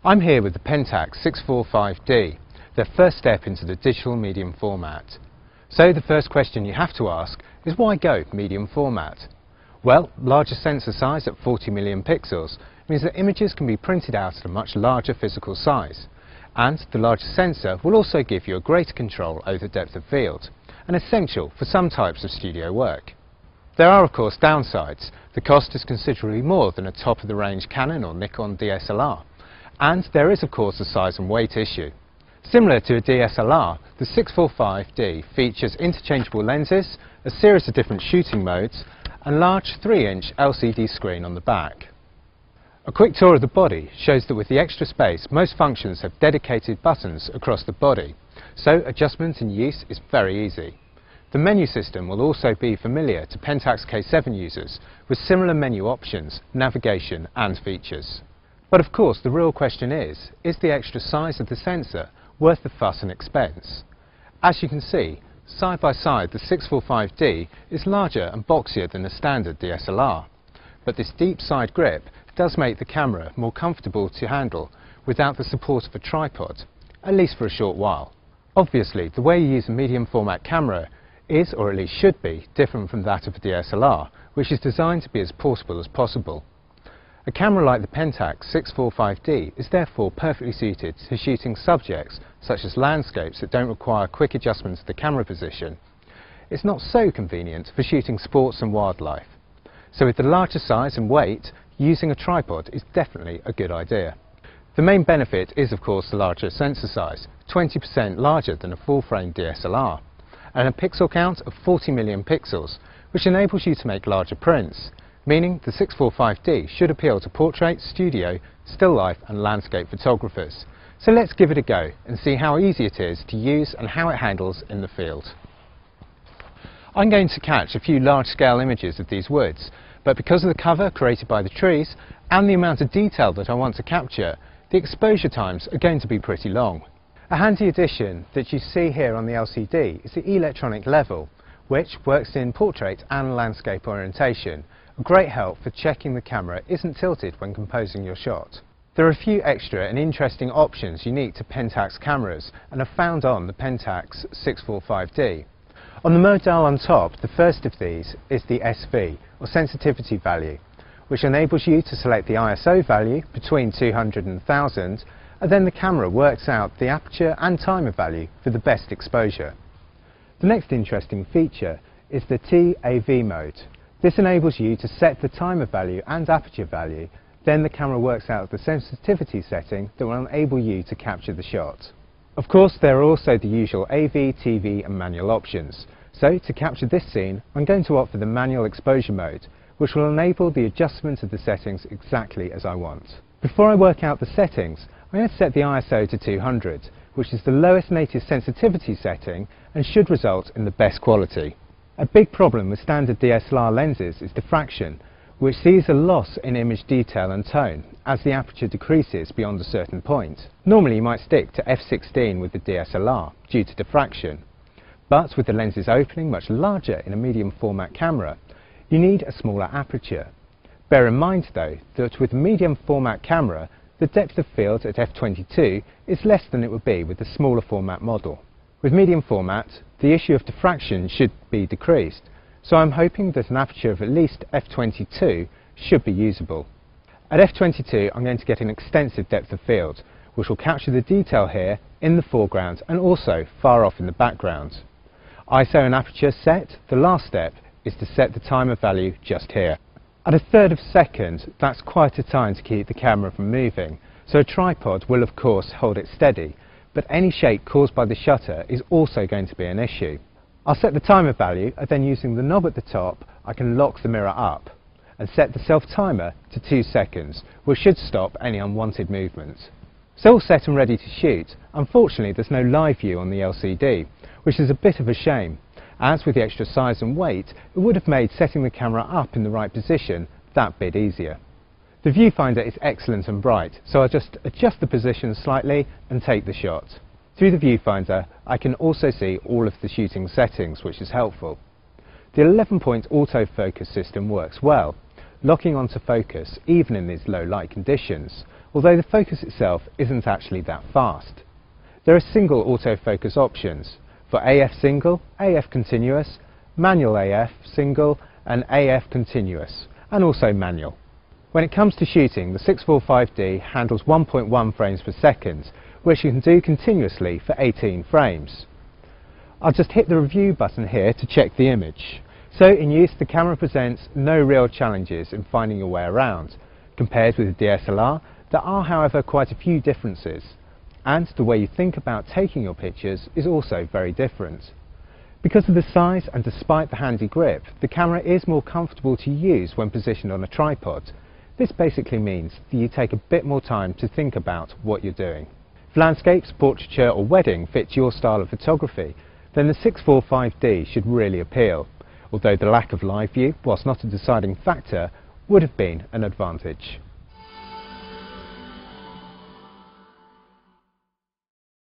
I'm here with the Pentax 645D, their first step into the digital medium format. So the first question you have to ask is, why go medium format? Well, larger sensor size at 40 million pixels means that images can be printed out at a much larger physical size. And the larger sensor will also give you a greater control over depth of field, and essential for some types of studio work. There are of course downsides. The cost is considerably more than a top-of-the-range Canon or Nikon DSLR. And there is of course a size and weight issue. Similar to a DSLR, the 645D features interchangeable lenses, a series of different shooting modes, and large 3-inch LCD screen on the back. A quick tour of the body shows that with the extra space, most functions have dedicated buttons across the body, so adjustment and use is very easy. The menu system will also be familiar to Pentax K7 users, with similar menu options, navigation and features. But of course the real question is the extra size of the sensor worth the fuss and expense? As you can see, side by side the 645D is larger and boxier than a standard DSLR. But this deep side grip does make the camera more comfortable to handle without the support of a tripod, at least for a short while. Obviously, the way you use a medium format camera is, or at least should be, different from that of a DSLR, which is designed to be as portable as possible. A camera like the Pentax 645D is therefore perfectly suited to shooting subjects such as landscapes that don't require quick adjustments to the camera position. It's not so convenient for shooting sports and wildlife. So with the larger size and weight, using a tripod is definitely a good idea. The main benefit is of course the larger sensor size, 20% larger than a full-frame DSLR, and a pixel count of 40 million pixels, which enables you to make larger prints, meaning the 645D should appeal to portrait, studio, still life and landscape photographers. So let's give it a go and see how easy it is to use and how it handles in the field. I'm going to catch a few large-scale images of these woods, but because of the cover created by the trees and the amount of detail that I want to capture, the exposure times are going to be pretty long. A handy addition that you see here on the LCD is the electronic level, which works in portrait and landscape orientation. A great help for checking the camera isn't tilted when composing your shot. There are a few extra and interesting options unique to Pentax cameras and are found on the Pentax 645D. On the mode dial on top, the first of these is the SV, or sensitivity value, which enables you to select the ISO value between 200 and 1000, and then the camera works out the aperture and timer value for the best exposure. The next interesting feature is the TAV mode. This enables you to set the timer value and aperture value, then the camera works out the sensitivity setting that will enable you to capture the shot. Of course, there are also the usual AV, TV and manual options. So to capture this scene, I'm going to opt for the manual exposure mode, which will enable the adjustment of the settings exactly as I want. Before I work out the settings, I'm going to set the ISO to 200, which is the lowest native sensitivity setting and should result in the best quality. A big problem with standard DSLR lenses is diffraction, which sees a loss in image detail and tone as the aperture decreases beyond a certain point. Normally you might stick to f/16 with the DSLR due to diffraction, but with the lenses opening much larger in a medium format camera, you need a smaller aperture. Bear in mind though that with a medium format camera, the depth of field at f/22 is less than it would be with the smaller format model. With medium format, the issue of diffraction should be decreased, so I'm hoping that an aperture of at least f/22 should be usable. At f/22 I'm going to get an extensive depth of field, which will capture the detail here in the foreground and also far off in the background. ISO and aperture set, the last step is to set the timer value just here. At a third of a second, that's quite a time to keep the camera from moving, so a tripod will of course hold it steady, but any shake caused by the shutter is also going to be an issue. I'll set the timer value, and then using the knob at the top I can lock the mirror up and set the self timer to 2 seconds, which should stop any unwanted movement. So all set and ready to shoot. Unfortunately there's no live view on the LCD, which is a bit of a shame, as with the extra size and weight it would have made setting the camera up in the right position that bit easier. The viewfinder is excellent and bright, so I'll just adjust the position slightly and take the shot. Through the viewfinder I can also see all of the shooting settings, which is helpful. The 11-point autofocus system works well, locking onto focus even in these low light conditions, although the focus itself isn't actually that fast. There are single autofocus options for AF single, AF continuous, manual AF single and AF continuous, and also manual. When it comes to shooting, the 645D handles 1.1 frames per second, which you can do continuously for 18 frames. I'll just hit the review button here to check the image. So in use, the camera presents no real challenges in finding your way around. Compared with the DSLR, there are however quite a few differences, and the way you think about taking your pictures is also very different. Because of the size and despite the handy grip, the camera is more comfortable to use when positioned on a tripod. This basically means that you take a bit more time to think about what you're doing. If landscapes, portraiture or wedding fits your style of photography, then the 645D should really appeal, although the lack of live view, whilst not a deciding factor, would have been an advantage.